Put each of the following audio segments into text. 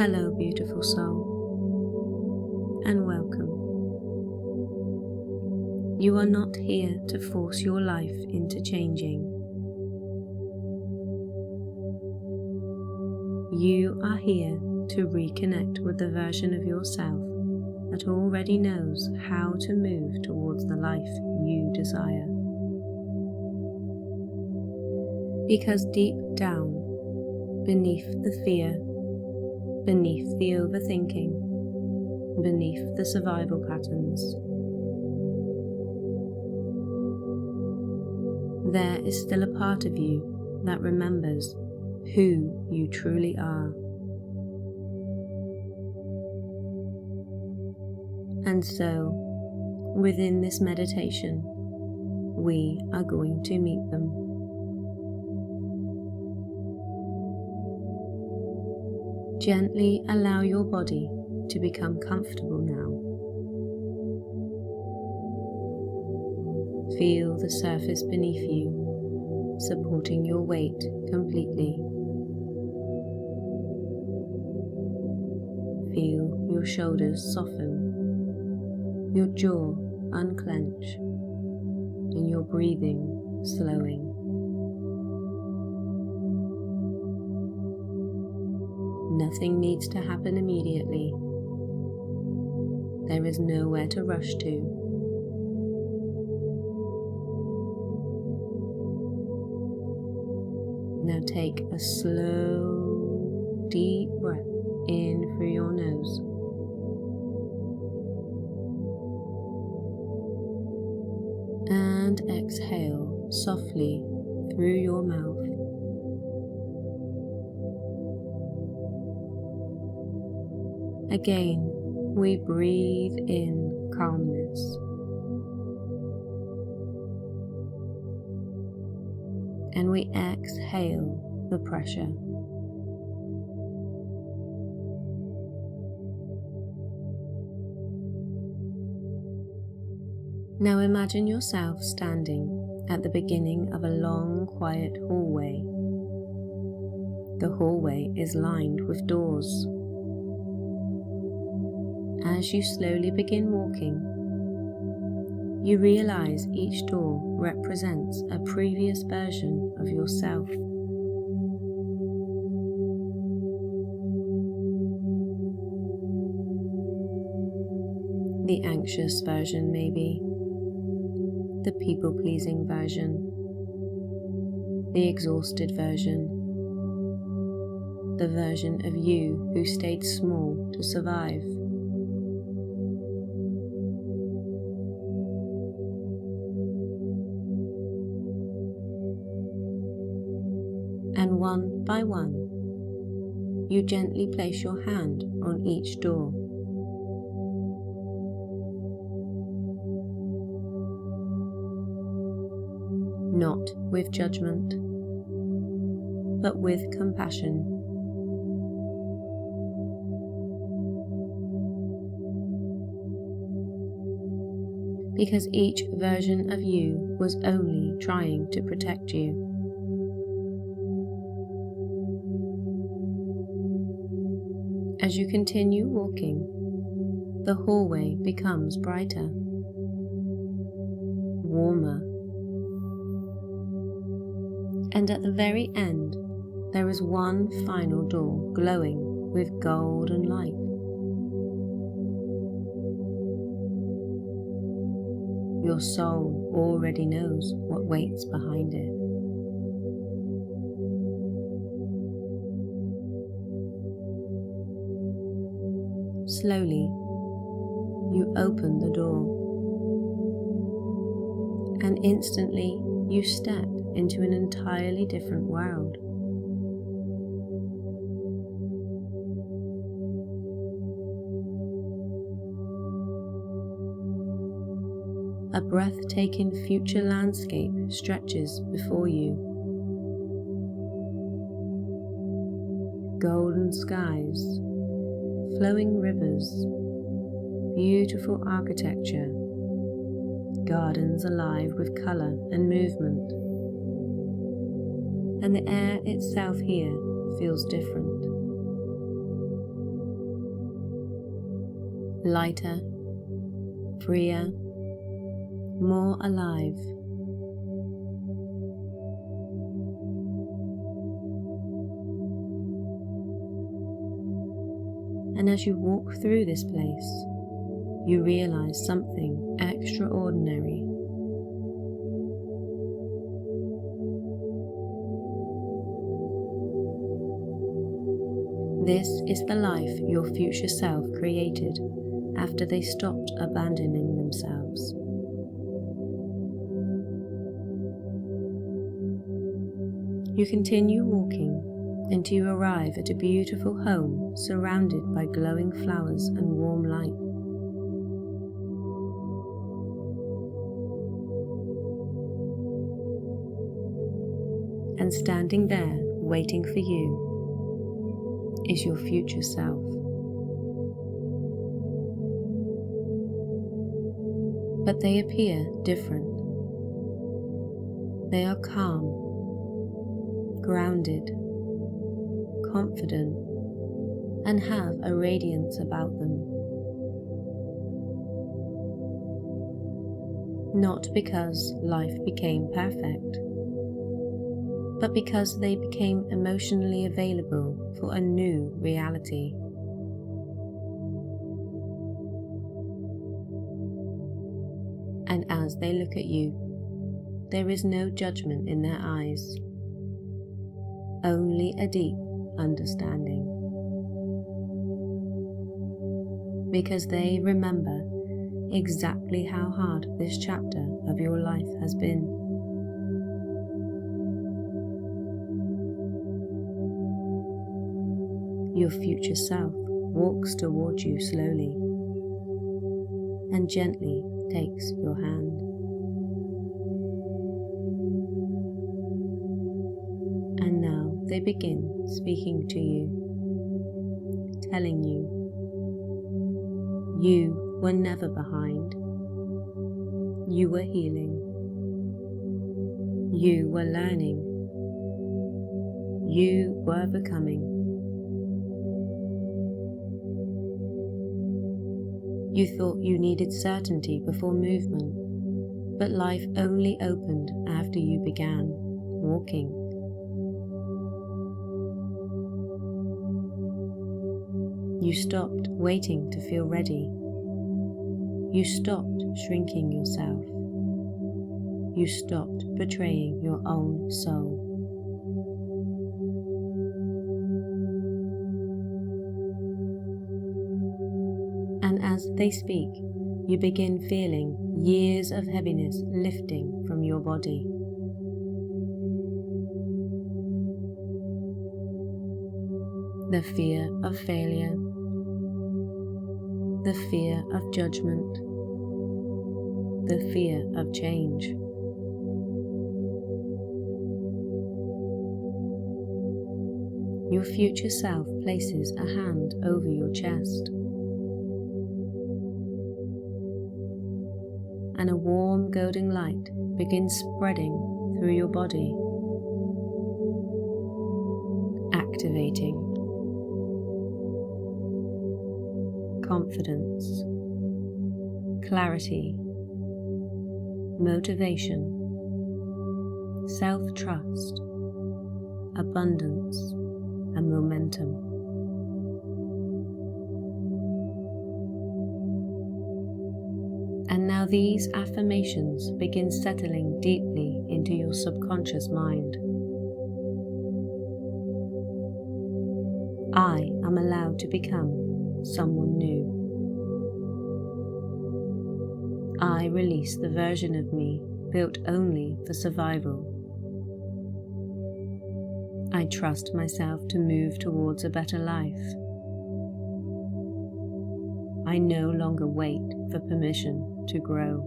Hello, beautiful soul, and welcome. You are not here to force your life into changing. You are here to reconnect with the version of yourself that already knows how to move towards the life you desire. Because deep down, beneath the fear, beneath the overthinking, beneath the survival patterns, there is still a part of you that remembers who you truly are. And so, within this meditation, we are going to meet them. Gently allow your body to become comfortable now. Feel the surface beneath you, supporting your weight completely. Feel your shoulders soften, your jaw unclench, and your breathing slowing. Nothing needs to happen immediately. There is nowhere to rush to. Now take a slow, deep breath in through your nose. And exhale softly through your mouth. Again, we breathe in calmness. And we exhale the pressure. Now imagine yourself standing at the beginning of a long, quiet hallway. The hallway is lined with doors. As you slowly begin walking, you realize each door represents a previous version of yourself. The anxious version, maybe. The people-pleasing version. The exhausted version. The version of you who stayed small to survive. And one by one, you gently place your hand on each door. Not with judgment, but with compassion. Because each version of you was only trying to protect you. As you continue walking, the hallway becomes brighter, warmer, and at the very end, there is one final door glowing with golden light. Your soul already knows what waits behind it. Slowly, you open the door, and instantly you step into an entirely different world. A breathtaking future landscape stretches before you. Golden skies, flowing rivers, beautiful architecture, gardens alive with colour and movement. And the air itself here feels different. lighter, freer, more alive. And as you walk through this place, you realize something extraordinary. This is the life your future self created after they stopped abandoning themselves. You continue walking until you arrive at a beautiful home surrounded by glowing flowers and warm light. And standing there, waiting for you, is your future self. But they appear different. They are calm, grounded, confident, and have a radiance about them. Not because life became perfect, but because they became emotionally available for a new reality. And as they look at you, there is no judgment in their eyes, only a deep understanding. Because they remember exactly how hard this chapter of your life has been. Your future self walks towards you slowly and gently takes your hand. And now they begin speaking to you, telling you, you were never behind. You were healing. You were learning. You were becoming. You thought you needed certainty before movement, but life only opened after you began walking. You stopped waiting to feel ready. You stopped shrinking yourself. You stopped betraying your own soul. And as they speak, you begin feeling years of heaviness lifting from your body. The fear of failure, the fear of judgment, the fear of change. Your future self places a hand over your chest, and a warm golden light begins spreading through your body, activating confidence, clarity, motivation, self-trust, abundance, and momentum. And now these affirmations begin settling deeply into your subconscious mind. I am allowed to become someone new. I release the version of me built only for survival. I trust myself to move towards a better life. I no longer wait for permission to grow.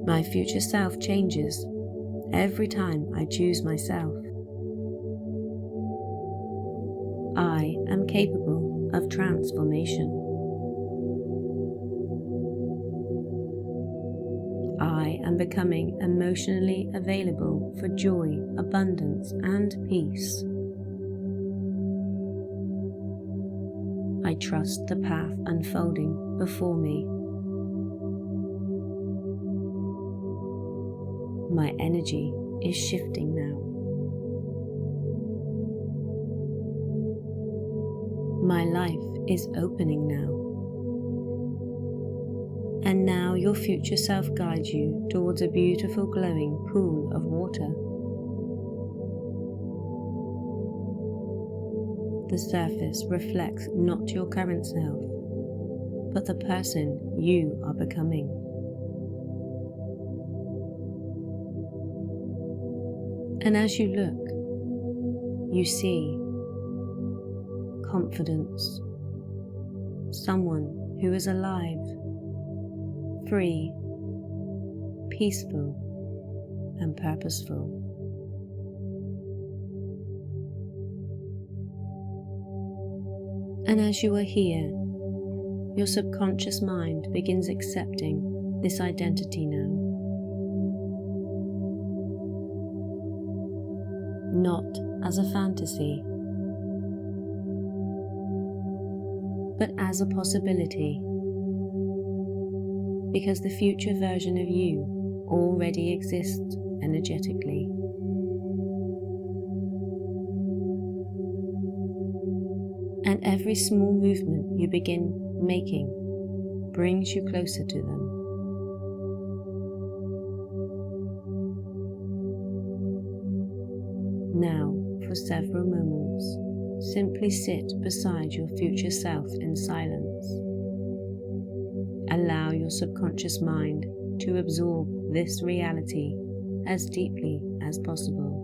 My future self changes every time I choose myself. I am capable of transformation. I am becoming emotionally available for joy, abundance, and peace. I trust the path unfolding before me. My energy is shifting now. My life is opening now. And now your future self guides you towards a beautiful glowing pool of water. The surface reflects not your current self, but the person you are becoming. And as you look, you see confidence, someone who is alive, free, peaceful, and purposeful. And as you are here, your subconscious mind begins accepting this identity now. Not as a fantasy, but as a possibility, because the future version of you already exists energetically. And every small movement you begin making brings you closer to them. Now, for several moments, simply sit beside your future self in silence. Allow your subconscious mind to absorb this reality as deeply as possible.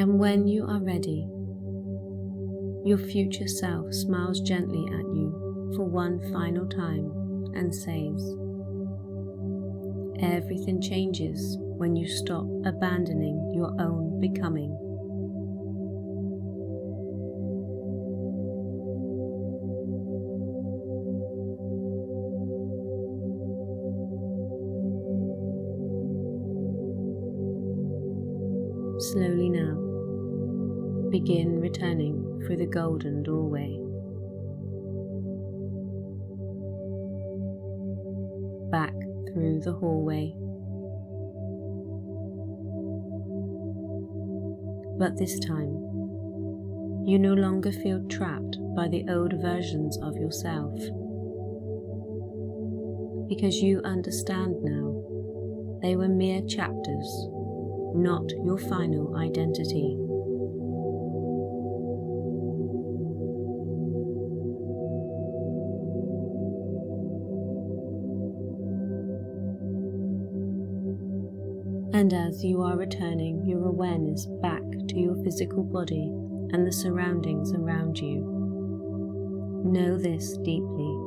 And when you are ready, your future self smiles gently at you for one final time and says, everything changes when you stop abandoning your own becoming. Slowly now, begin returning through the golden doorway. Back through the hallway. But this time, you no longer feel trapped by the old versions of yourself, because you understand now they were mere chapters, not your final identity. And as you are returning your awareness back to your physical body and the surroundings around you, know this deeply.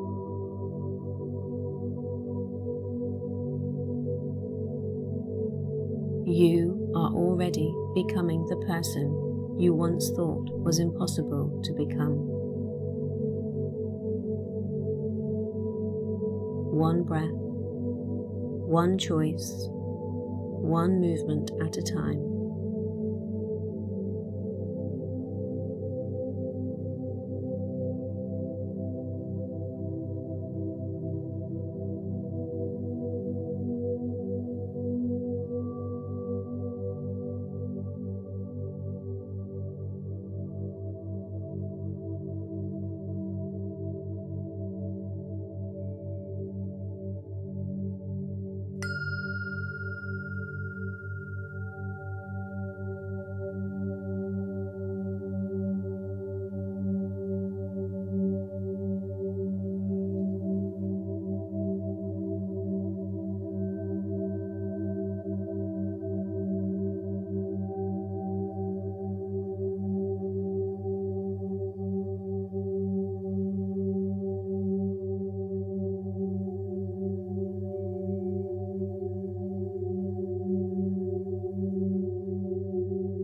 You are already becoming the person you once thought was impossible to become. One breath, one choice, one movement at a time.